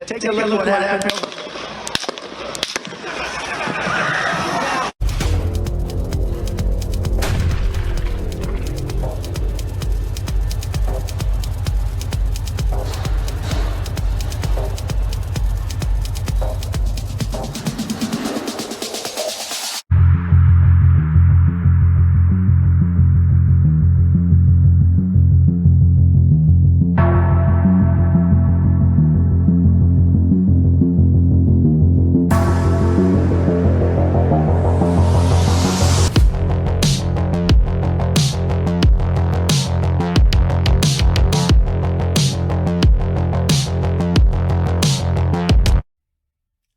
Take a look at what happened.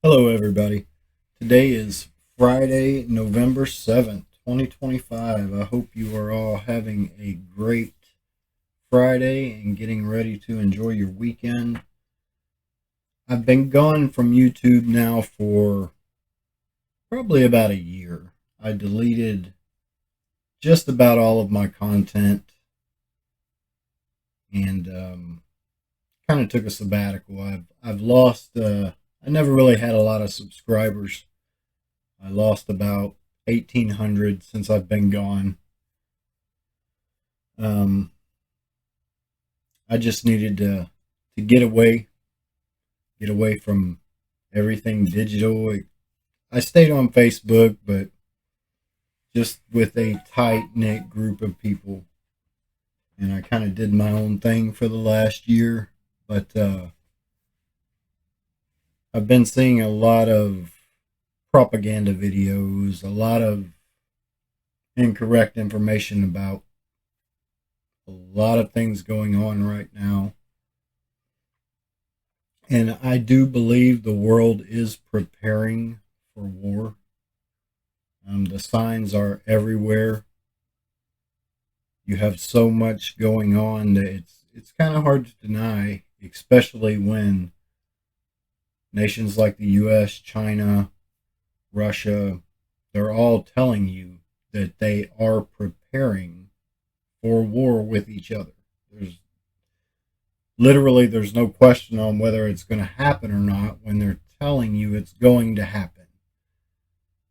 Hello, everybody. Today is Friday, November 7th, 2025. I hope you are all having a great Friday and getting ready to enjoy your weekend. I've been gone from YouTube now for probably about a year. I deleted just about all of my content and kind of took a sabbatical. I've lost. I never really had a lot of subscribers. I lost about 1,800 since I've been gone. I just needed to get away from everything digital. I stayed on Facebook, but just with a tight-knit group of people. And I kind of did my own thing for the last year. But I've been seeing a lot of propaganda videos, a lot of incorrect information about a lot of things going on right now. And I do believe the world is preparing for war. The signs are everywhere. You have so much going on that it's kind of hard to deny, especially when nations like the U.S., China, Russia, they're all telling you that they are preparing for war with each other. There's no question on whether it's going to happen or not when they're telling you it's going to happen.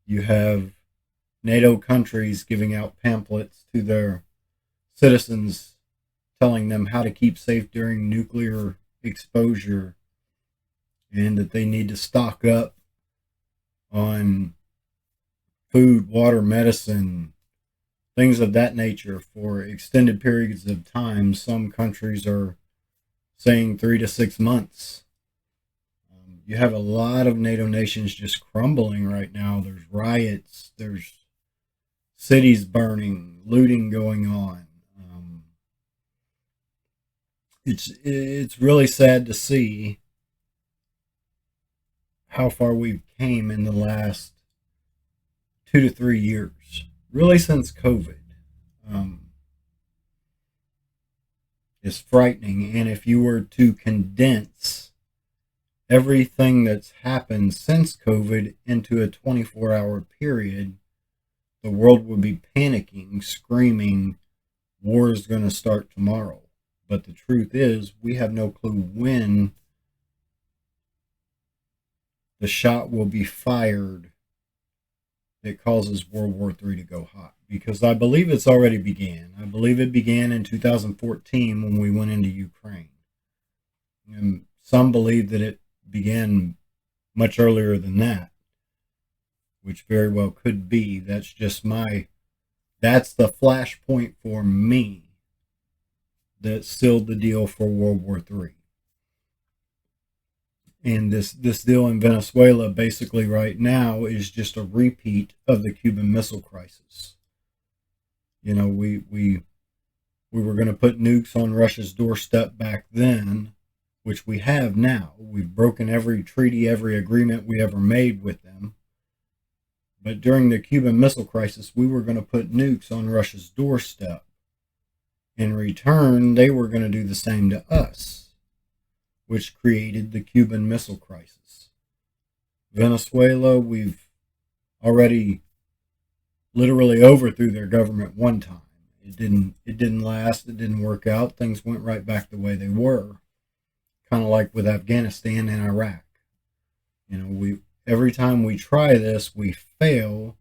You have NATO countries giving out pamphlets to their citizens telling them how to keep safe during nuclear exposure, and that they need to stock up on food, water, medicine, things of that nature for extended periods of time. Some countries are saying 3 to 6 months. You have a lot of NATO nations just crumbling right now. There's riots, there's cities burning, looting going on. It's really sad to see how far we've came in the last 2 to 3 years, really since COVID. Is frightening. And if you were to condense everything that's happened since COVID into a 24-hour period, the world would be panicking, screaming, war is going to start tomorrow. But the truth is, we have no clue when the shot will be fired that causes World War III to go hot. Because I believe it's already began. I believe it began in 2014 when we went into Ukraine. And some believe that it began much earlier than that, which very well could be. That's the flashpoint for me that sealed the deal for World War III. And this deal in Venezuela basically right now is just a repeat of the Cuban Missile Crisis. You know, we were going to put nukes on Russia's doorstep back then, which we have now. We've broken every treaty, every agreement we ever made with them. But during the Cuban Missile Crisis, we were going to put nukes on Russia's doorstep. In return, they were going to do the same to us, which created the Cuban Missile Crisis. Venezuela, we've already literally overthrew their government one time. It didn't last. It didn't work out. Things went right back the way they were. kind of like with Afghanistan and Iraq. We every time we try this, we fail,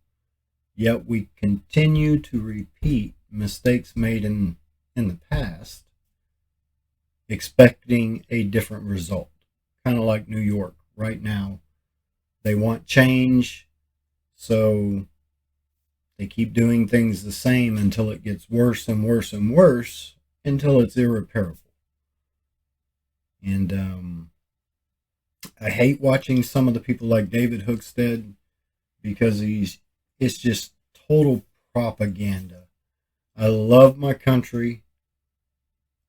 yet we continue to repeat mistakes made in the past, expecting a different result. Kind of like New York right now. They want change, so they keep doing things the same until it gets worse and worse and worse until it's irreparable. And I hate watching some of the people like David Hookstead because it's just total propaganda. I love my country.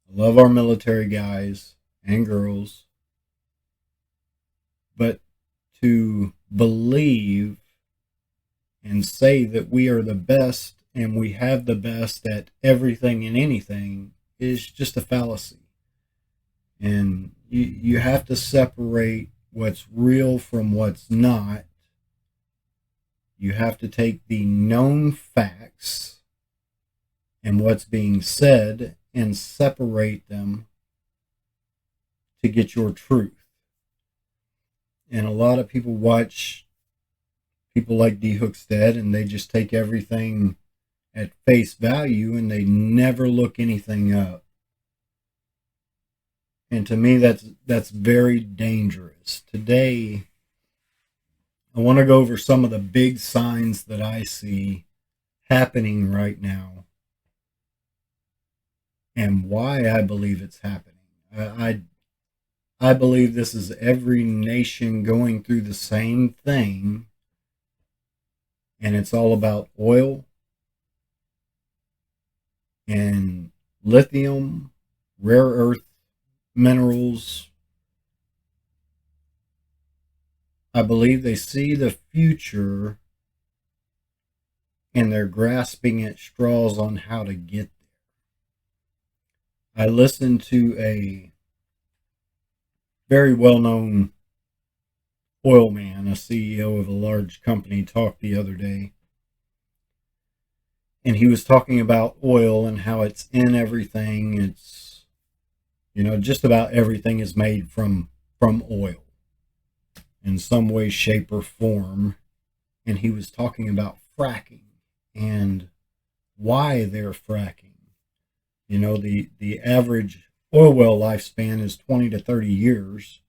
I love our military guys and girls. But to believe and say that we are the best and we have the best at everything and anything is just a fallacy. And you have to separate what's real from what's not. You have to take the known facts and what's being said and separate them to get your truth. And a lot of people watch people like D. Hookstead and they just take everything at face value and they never look anything up. And to me, that's very dangerous. Today, I want to go over some of the big signs that I see happening right now and why I believe it's happening. I believe this is every nation going through the same thing, and it's all about oil and lithium, rare earth minerals. I believe they see the future and they're grasping at straws on how to get there. I listened to a very well-known oil man, a CEO of a large company, talk the other day. And he was talking about oil and how it's in everything. It's, just about everything is made from oil in some way, shape, or form. And he was talking about fracking and why they're fracking. The average oil well lifespan is 20 to 30 years.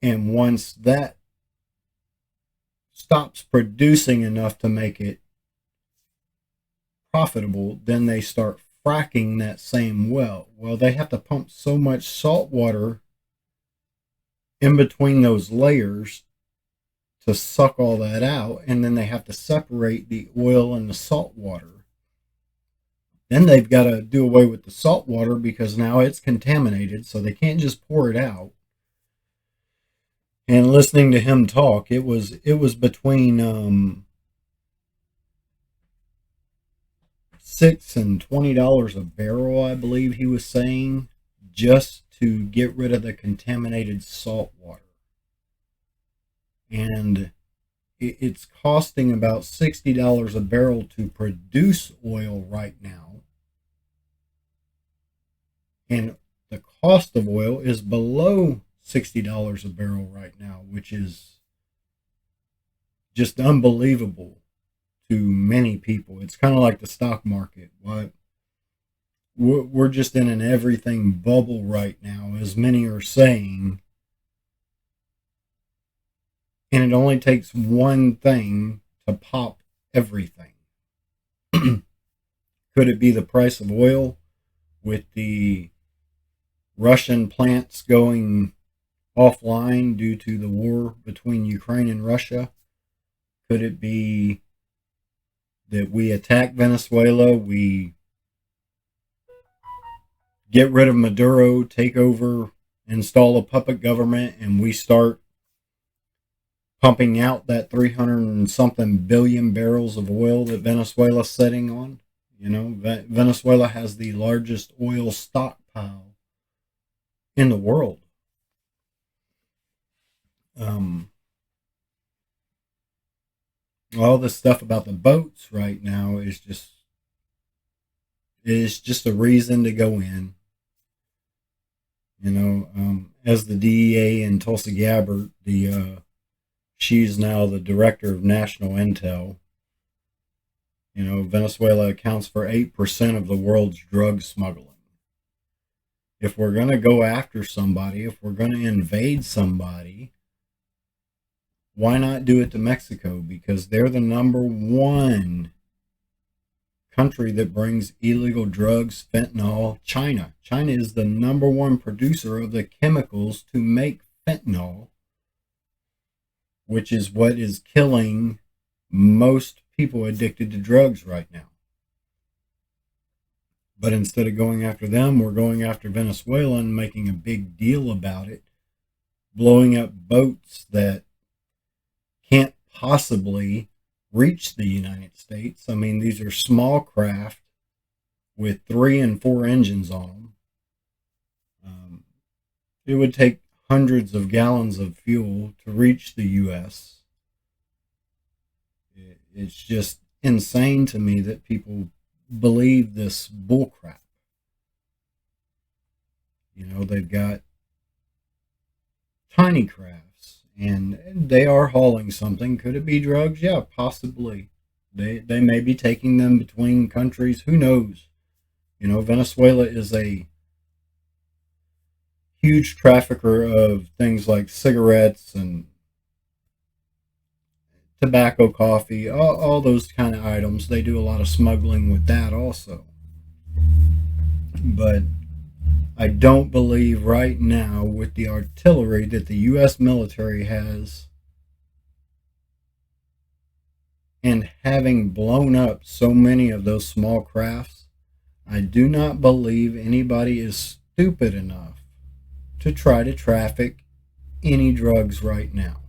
And once that stops producing enough to make it profitable, then they start fracking that same well. Well, they have to pump so much salt water in between those layers to suck all that out, and then they have to separate the oil and the salt water. Then they've got to do away with the salt water because now it's contaminated, so they can't just pour it out. And listening to him talk, it was between $6 and $20 a barrel, I believe he was saying, just to get rid of the contaminated salt water. And it's costing about $60 a barrel to produce oil right now. And the cost of oil is below $60 a barrel right now, which is just unbelievable to many people. It's kind of like the stock market. We're just in an everything bubble right now, as many are saying. And it only takes one thing to pop everything. Could it be the price of oil with the Russian plants going offline due to the war between Ukraine and Russia? Could it be that we attack Venezuela, we get rid of Maduro, take over, install a puppet government, and we start pumping out that 300 and something billion barrels of oil that Venezuela's sitting on? Venezuela has the largest oil stockpile in the world. All this stuff about the boats right now is just a reason to go in. As the DEA and Tulsi Gabbard, she's now the director of national intel. Venezuela accounts for 8% of the world's drug smuggling. If we're going to go after somebody, if we're going to invade somebody, why not do it to Mexico? Because they're the number one country that brings illegal drugs, fentanyl. China is the number one producer of the chemicals to make fentanyl, which is what is killing most people addicted to drugs right now. But instead of going after them, we're going after Venezuela and making a big deal about it, blowing up boats that can't possibly reach the United States. I mean, these are small craft with 3 and 4 engines on them. It would take hundreds of gallons of fuel to reach the U.S. It's just insane to me that people believe this bullcrap. They've got tiny crafts and they are hauling something. Could it be drugs? Yeah, possibly. They may be taking them between countries. Who knows? Venezuela is a huge trafficker of things like cigarettes and tobacco, coffee, all those kind of items. They do a lot of smuggling with that also. But I don't believe right now, with the artillery that the U.S. military has, and having blown up so many of those small crafts, I do not believe anybody is stupid enough to try to traffic any drugs right now.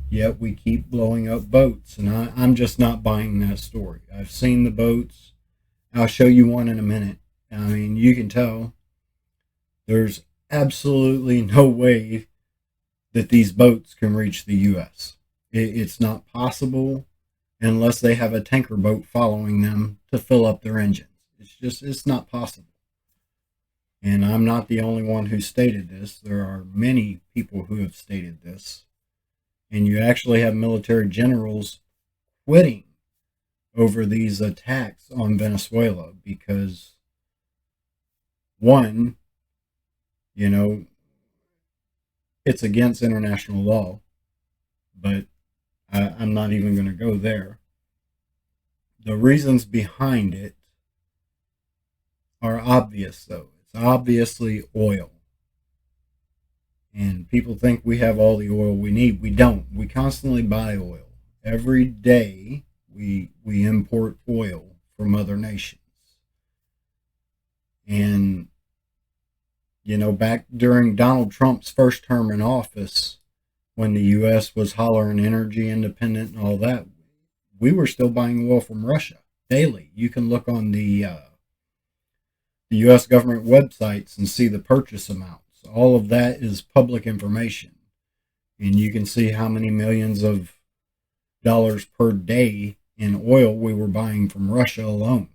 Yet we keep blowing up boats, and I'm just not buying that story. I've seen the boats. I'll show you one in a minute. I mean, you can tell there's absolutely no way that these boats can reach the U.S. It's not possible unless they have a tanker boat following them to fill up their engines. It's not possible. And I'm not the only one who stated this. There are many people who have stated this. And you actually have military generals quitting over these attacks on Venezuela because, one, it's against international law, but I'm not even going to go there. The reasons behind it are obvious, though. It's obviously oil. And people think we have all the oil we need. We don't. We constantly buy oil. Every day we import oil from other nations. And, back during Donald Trump's first term in office, when the U.S. was hollering energy independent and all that, we were still buying oil from Russia daily. You can look on the U.S. government websites and see the purchase amounts. All of that is public information. And you can see how many millions of dollars per day in oil we were buying from Russia alone.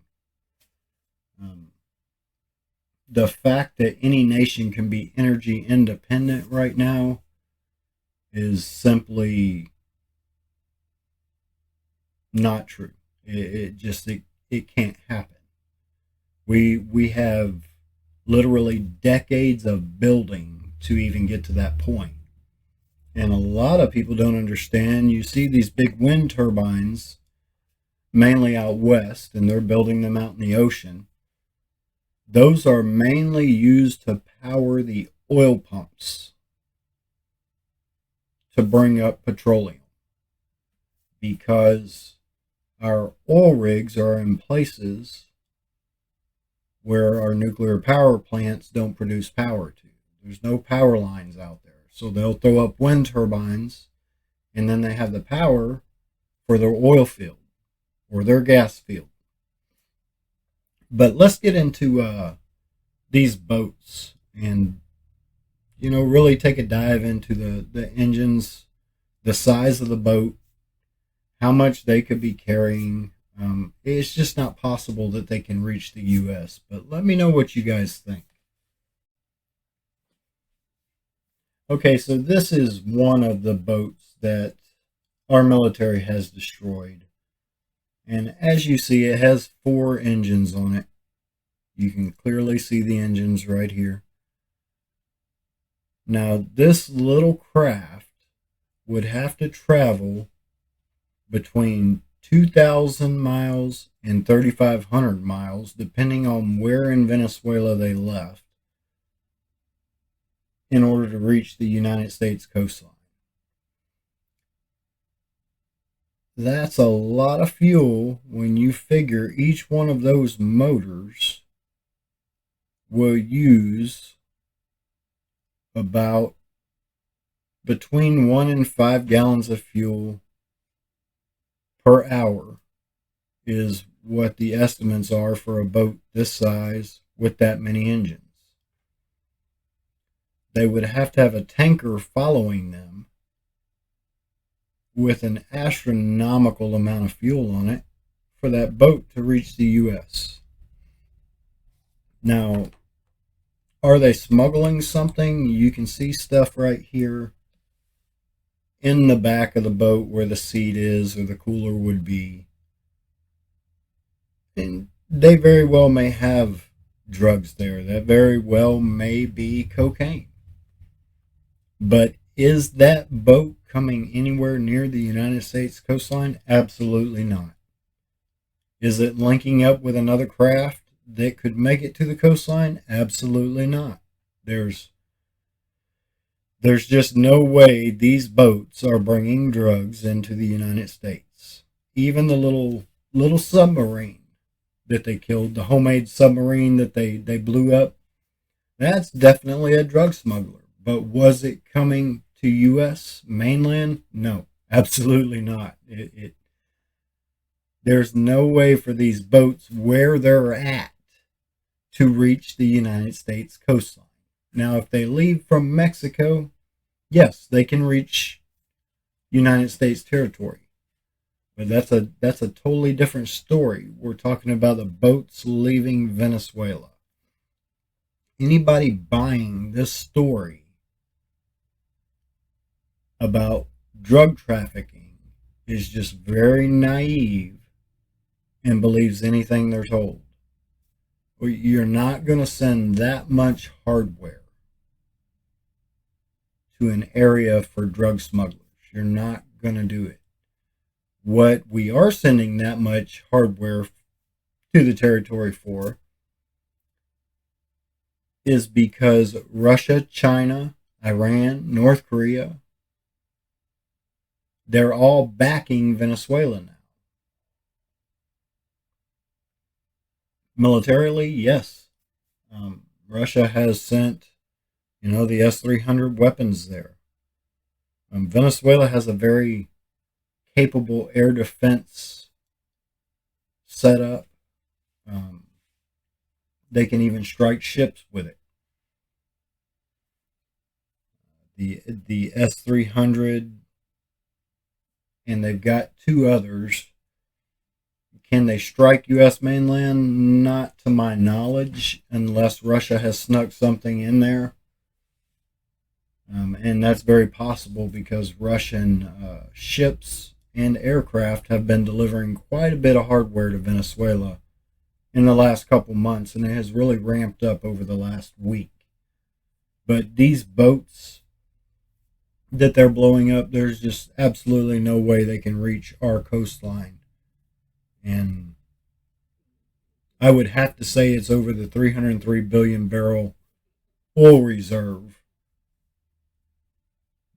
The fact that any nation can be energy independent right now is simply not true. It can't happen. We have literally decades of building to even get to that point. And a lot of people don't understand. You see these big wind turbines, mainly out west, and they're building them out in the ocean. Those are mainly used to power the oil pumps to bring up petroleum, because our oil rigs are in places where our nuclear power plants don't produce power to. There's no power lines out there. So they'll throw up wind turbines, and then they have the power for their oil field or their gas field. But let's get into these boats and, really take a dive into the engines, the size of the boat, how much they could be carrying. It's just not possible that they can reach the U.S. But let me know what you guys think. Okay, so this is one of the boats that our military has destroyed. And as you see, it has 4 engines on it. You can clearly see the engines right here. Now, this little craft would have to travel between 2,000 miles and 3,500 miles, depending on where in Venezuela they left, in order to reach the United States coastline. That's a lot of fuel when you figure each one of those motors will use about between 1 and 5 gallons of fuel per hour, is what the estimates are for a boat this size with that many engines. They would have to have a tanker following them with an astronomical amount of fuel on it for that boat to reach the U.S. Now, are they smuggling something? You can see stuff right here in the back of the boat where the seat is or the cooler would be. And they very well may have drugs there. That very well may be cocaine. But is that boat coming anywhere near the United States coastline? Absolutely not. Is it linking up with another craft that could make it to the coastline? Absolutely not. There's just no way these boats are bringing drugs into the United States. Even the little submarine that they killed, the homemade submarine that they blew up, that's definitely a drug smuggler. But was it coming to U.S. mainland? No, absolutely not. There's no way for these boats where they're at to reach the United States coastline. Now, if they leave from Mexico, yes, they can reach United States territory. But that's a totally different story. We're talking about the boats leaving Venezuela. Anybody buying this story about drug trafficking is just very naive and believes anything they're told. You're not going to send that much hardware to an area for drug smugglers. You're not going to do it. What we are sending that much hardware to the territory for is because Russia, China, Iran, North Korea, they're all backing Venezuela now. Militarily, yes. Russia has sent, the S-300 weapons there. Venezuela has a very capable air defense setup. They can even strike ships with it. The S-300, and they've got 2 others. Can they strike U.S. mainland? Not to my knowledge, unless Russia has snuck something in there. And that's very possible because Russian ships and aircraft have been delivering quite a bit of hardware to Venezuela in the last couple months, and it has really ramped up over the last week. But these boats that they're blowing up, there's just absolutely no way they can reach our coastline. And I would have to say it's over the 303 billion barrel oil reserve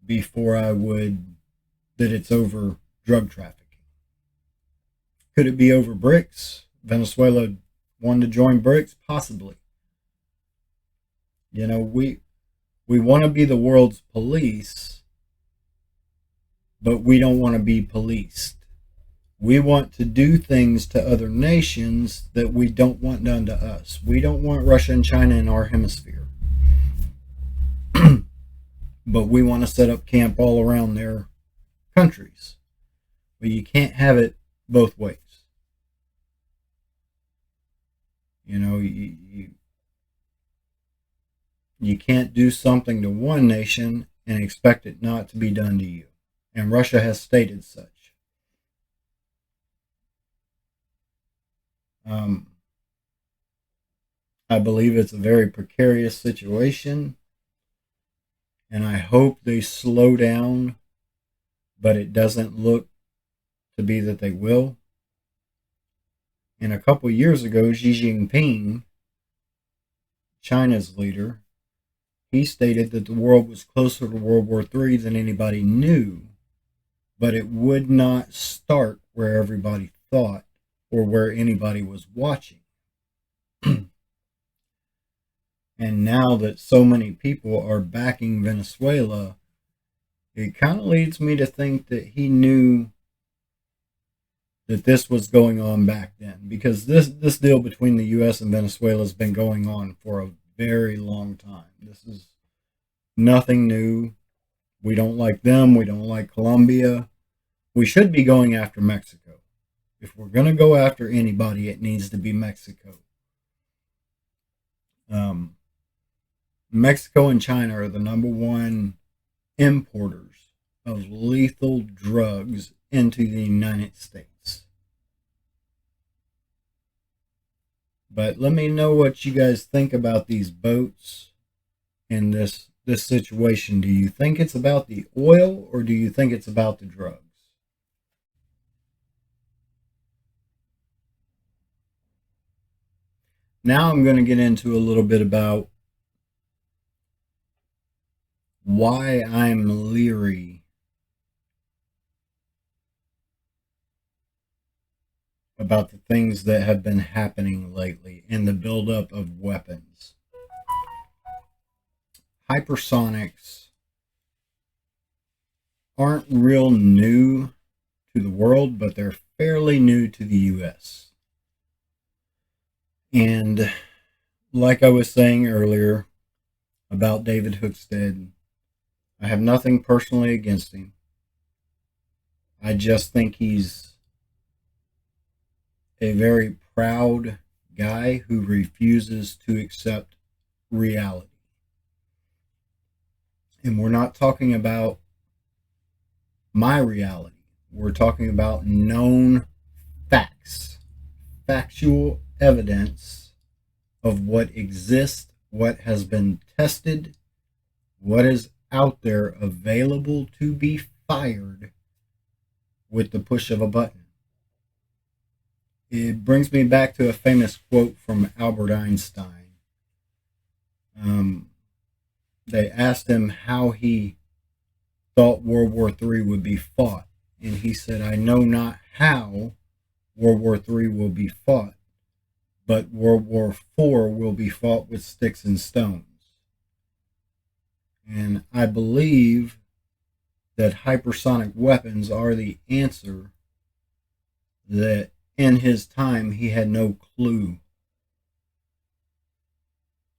before I would that it's over drug trafficking. Could it be over BRICS? Venezuela wanted to join BRICS? Possibly. We want to be the world's police, but we don't want to be policed. We want to do things to other nations that we don't want done to us. We don't want Russia and China in our hemisphere. But we want to set up camp all around their countries. But you can't have it both ways. You can't do something to one nation and expect it not to be done to you. And Russia has stated such. I believe it's a very precarious situation, and I hope they slow down, but it doesn't look to be that they will. And a couple years ago, Xi Jinping, China's leader, he stated that the world was closer to World War III than anybody knew, but it would not start where everybody thought or where anybody was watching. And now that so many people are backing Venezuela, it kind of leads me to think that he knew that this was going on back then, because this deal between the U.S. and Venezuela has been going on for a very long time. This is nothing new. We don't like them. We don't like Colombia. We should be going after Mexico. If we're going to go after anybody, it needs to be Mexico. Mexico and China are the number one importers of lethal drugs into the United States. But let me know what you guys think about these boats in this situation. Do you think it's about the oil, or do you think it's about the drugs? Now I'm going to get into a little bit about why I'm leery about the things that have been happening lately in the buildup of weapons. Hypersonics aren't real new to the world, but they're fairly new to the U.S. And like I was saying earlier about David Hookstead, I have nothing personally against him. I just think he's a very proud guy who refuses to accept reality. And we're not talking about my reality. We're talking about known facts, factual evidence of what exists, what has been tested, what is out there available to be fired with the push of a button. It brings me back to a famous quote from Albert Einstein. They asked him how he thought World War III would be fought, and he said, "I know not how World War III will be fought, but World War IV will be fought with sticks and stones." And I believe that hypersonic weapons are the answer that in his time he had no clue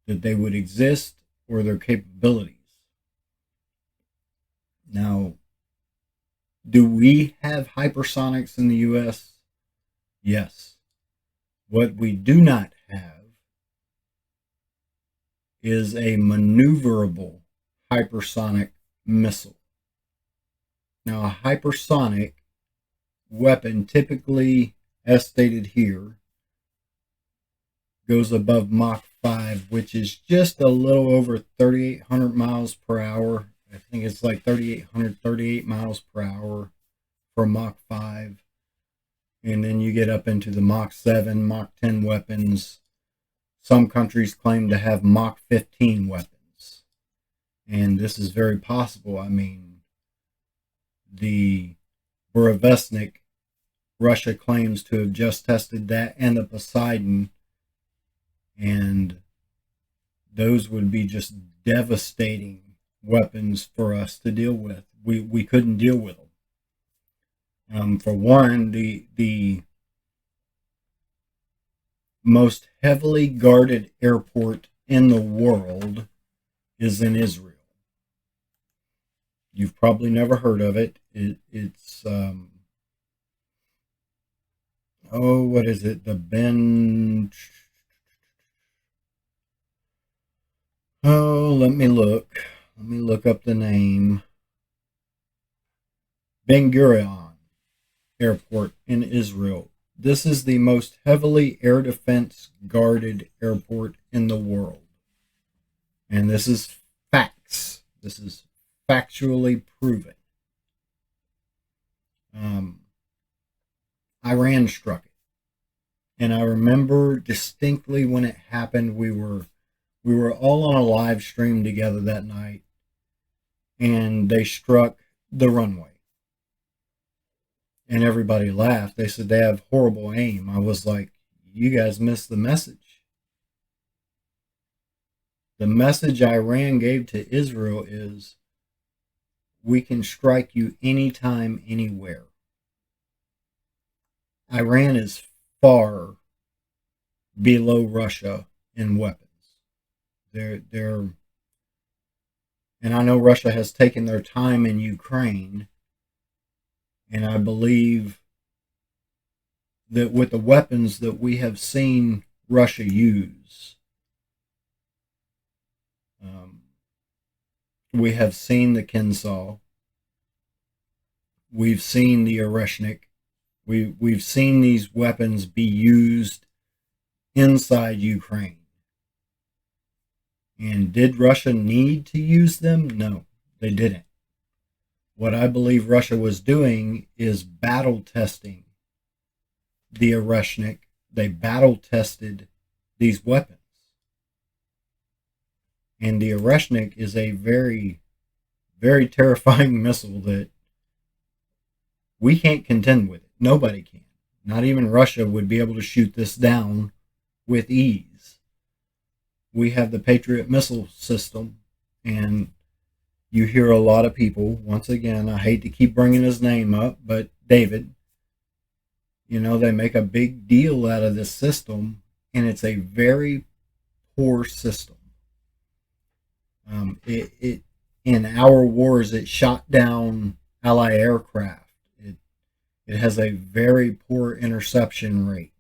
that they would exist or their capabilities. Now, do we have hypersonics in the U.S.? Yes. What we do not have is a maneuverable hypersonic missile. Now, a hypersonic weapon, typically, as stated here, goes above Mach 5, which is just a little over 3,800 miles per hour. I think it's like 3,838 miles per hour for Mach 5. And then you get up into the Mach 7, Mach 10 weapons. Some countries claim to have Mach 15 weapons. And this is very possible. I mean, the Burevestnik, Russia claims to have just tested that, and the Poseidon. And those would be just devastating weapons for us to deal with. We couldn't deal with them. For one, the most heavily guarded airport in the world is in Israel. You've probably never heard of it. It's what is it? The Ben. Oh, let me look. Let me look up the name. Ben Gurion Airport in Israel. This is the most heavily air defense guarded airport in the world. And this is facts. This is factually proven. Iran struck it. And I remember distinctly when it happened, we were all on a live stream together that night, and they struck the runway. And everybody laughed. They said they have horrible aim. I was like, you guys missed the message. The message Iran gave to Israel is, we can strike you anytime, anywhere. Iran is far below Russia in weapons. They're and I know Russia has taken their time in Ukraine, and I believe that with the weapons that we have seen Russia use, we have seen the Kinzhal, we've seen the Oreshnik, we've seen these weapons be used inside Ukraine. And did Russia need to use them? No, they didn't. What I believe Russia was doing is battle testing the Oreshnik. They battle tested these weapons. And the Oreshnik is a very, very terrifying missile that we can't contend with it. Nobody can. Not even Russia would be able to shoot this down with ease. We have the Patriot missile system, and you hear a lot of people, once again, I hate to keep bringing his name up, but David, they make a big deal out of this system, and it's a very poor system. In our wars, it shot down Allied aircraft. It has a very poor interception rate.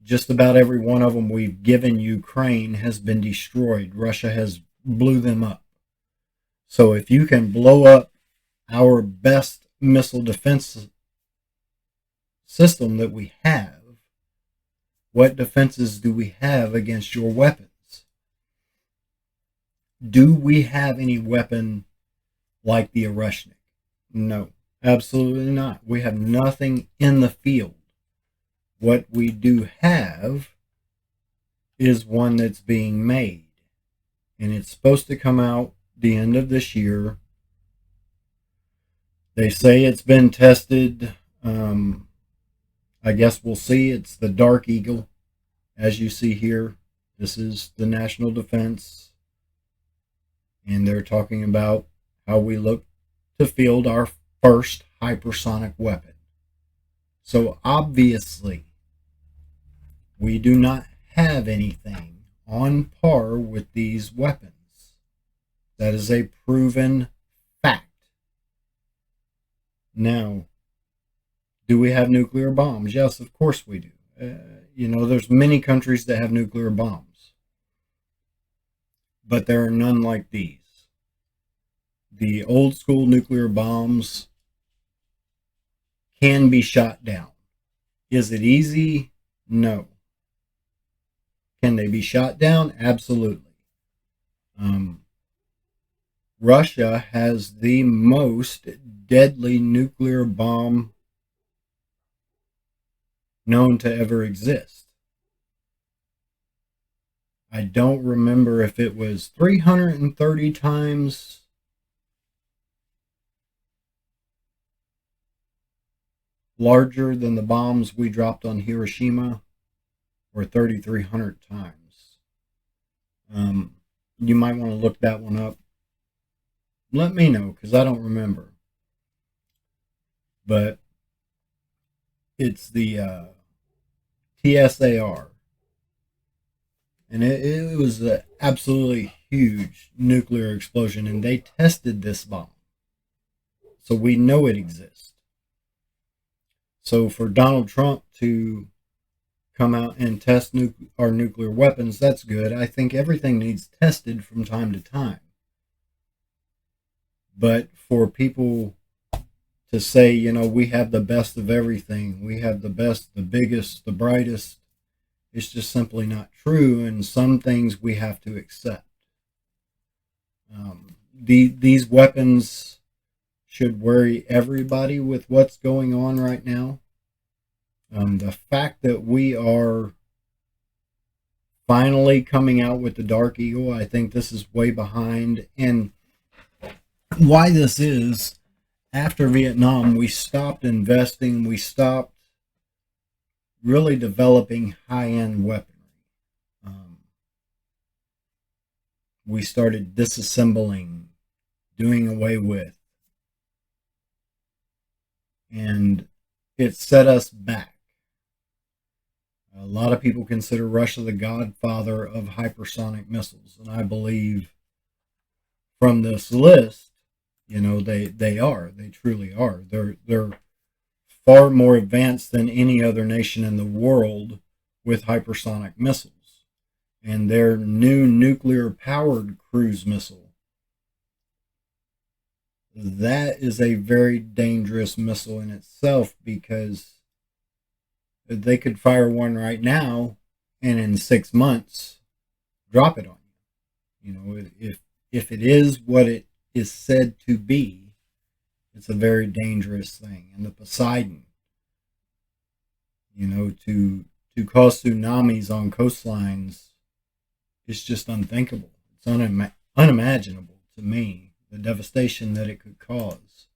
Just about every one of them we've given Ukraine has been destroyed. Russia has blew them up. So if you can blow up our best missile defense system that we have, what defenses do we have against your weapons? Do we have any weapon like the Oreshnik? No, absolutely not. We have nothing in the field. What we do have is one that's being made, and it's supposed to come out the end of this year. They say it's been tested. I guess we'll see. It's the Dark Eagle, as you see here. This is the national defense, and they're talking about how we look to field our first hypersonic weapon. So obviously, we do not have anything on par with these weapons. That is a proven fact. Now, do we have nuclear bombs? Yes, of course we do. There's many countries that have nuclear bombs, but there are none like these. The old school nuclear bombs can be shot down. Is it easy? No. Can they be shot down? Absolutely. Russia has the most deadly nuclear bomb known to ever exist. I don't remember if it was 330 times larger than the bombs we dropped on Hiroshima, or 3,300 times. You might want to look that one up. Let me know, because I don't remember. But it's the TSAR. And it was an absolutely huge nuclear explosion, and they tested this bomb. So we know it exists. So for Donald Trump to come out and test our nuclear weapons. That's good. I think everything needs tested from time to time. But for people to say, we have the best of everything, we have the best, the biggest, the brightest, it's just simply not true. And some things we have to accept. These weapons should worry everybody with what's going on right now. The fact that we are finally coming out with the Dark Eagle, I think this is way behind. And why this is, after Vietnam, we stopped investing, we stopped really developing high-end weaponry. We started disassembling, doing away with, and it set us back. A lot of people consider Russia the godfather of hypersonic missiles, and I believe from this list, they are. They truly are. They're far more advanced than any other nation in the world with hypersonic missiles. And their new nuclear-powered cruise missile, that is a very dangerous missile in itself, because they could fire one right now and in 6 months drop it on you. If it is what it is said to be, it's a very dangerous thing. And the Poseidon, to cause tsunamis on coastlines, it's just unthinkable. It's unimaginable to me, the devastation that it could cause.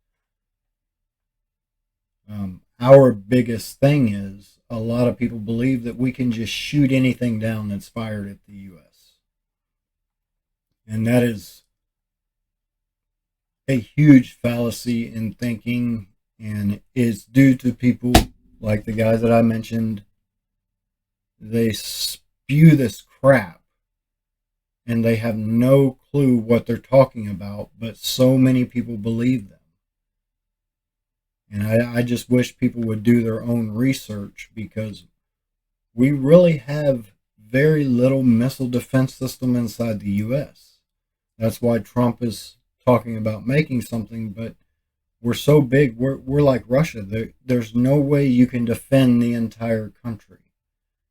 Our biggest thing is, a lot of people believe that we can just shoot anything down that's fired at the U.S. And that is a huge fallacy in thinking, and it's due to people like the guys that I mentioned. They spew this crap, and they have no clue what they're talking about, but so many people believe them. And I just wish people would do their own research, because we really have very little missile defense system inside the U.S. That's why Trump is talking about making something, but we're so big, we're like Russia. There's no way you can defend the entire country.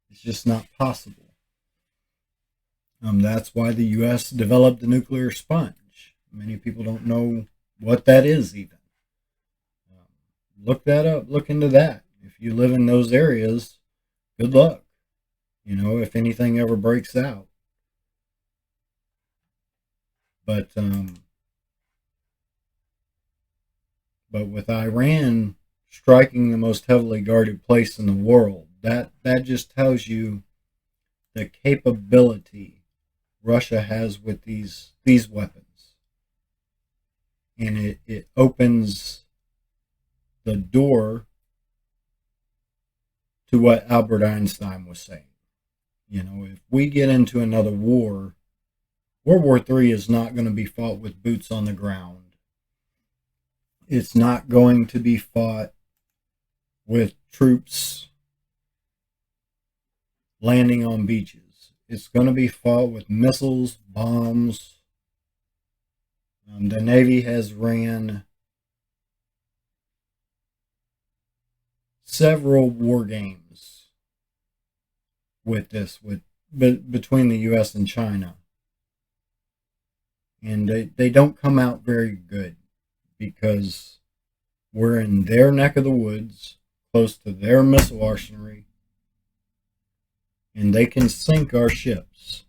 It's just not possible. That's why the U.S. developed the nuclear sponge. Many people don't know what that is even. Look that up. Look into that. If you live in those areas, good luck. If anything ever breaks out. But with Iran striking the most heavily guarded place in the world, that just tells you the capability Russia has with these weapons. And it opens the door to what Albert Einstein was saying. If we get into another war, World War III is not going to be fought with boots on the ground. It's not going to be fought with troops landing on beaches. It's going to be fought with missiles, bombs. The Navy has ran several war games with this, between the U.S. and China. And they don't come out very good, because we're in their neck of the woods, close to their missile arsenal, and they can sink our ships.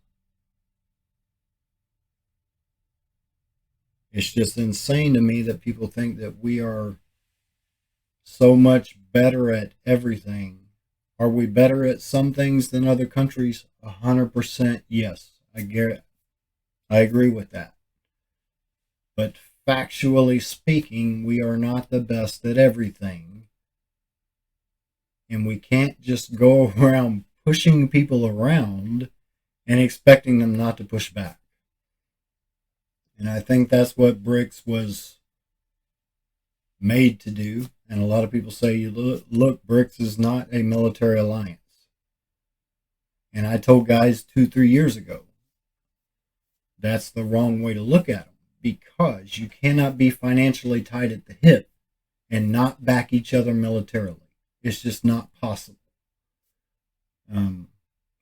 It's just insane to me that people think that we are so much better at everything. Are we better at some things than other countries? 100% yes. I agree with that. But factually speaking, we are not the best at everything. And we can't just go around pushing people around and expecting them not to push back. And I think that's what BRICS was made to do. And a lot of people say, look, BRICS is not a military alliance. And I told guys 2-3 years ago, that's the wrong way to look at them, because you cannot be financially tied at the hip and not back each other militarily. It's just not possible. And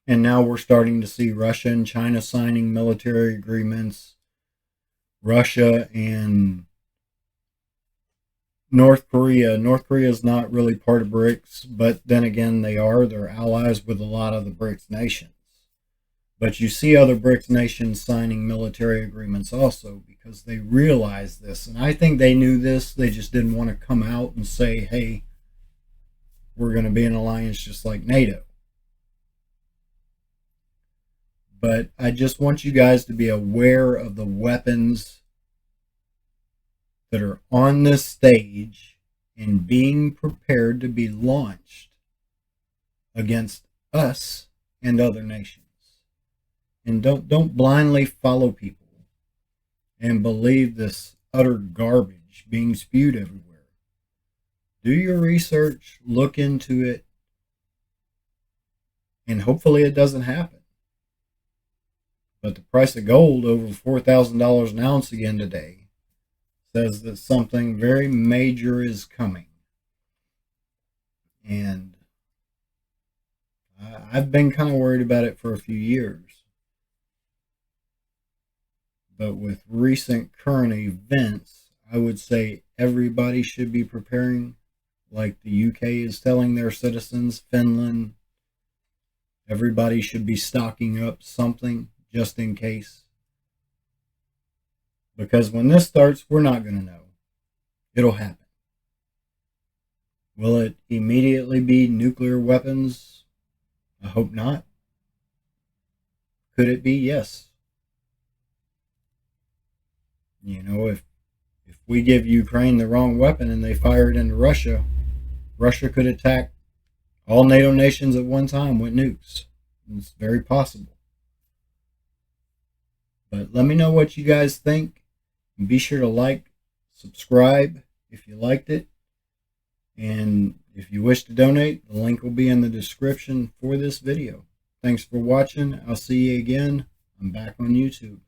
now we're starting to see Russia and China signing military agreements. Russia and North Korea. North Korea is not really part of BRICS, but then again, they are. They're allies with a lot of the BRICS nations. But you see other BRICS nations signing military agreements also, because they realize this. And I think they knew this. They just didn't want to come out and say, hey, we're going to be an alliance just like NATO. But I just want you guys to be aware of the weapons that are on this stage and being prepared to be launched against us and other nations. And don't blindly follow people and believe this utter garbage being spewed everywhere. Do your research, look into it, and hopefully it doesn't happen. But the price of gold over $4,000 an ounce again today says that something very major is coming. And I've been kind of worried about it for a few years. But with recent current events, I would say everybody should be preparing, like the UK is telling their citizens, Finland. Everybody should be stocking up something just in case. Because when this starts, we're not going to know. It'll happen. Will it immediately be nuclear weapons? I hope not. Could it be? Yes. You know, if we give Ukraine the wrong weapon and they fire it into Russia, Russia could attack all NATO nations at one time with nukes. It's very possible. But let me know what you guys think. And be sure to like, subscribe if you liked it. And if you wish to donate, the link will be in the description for this video. Thanks for watching. I'll see you again. I'm back on YouTube.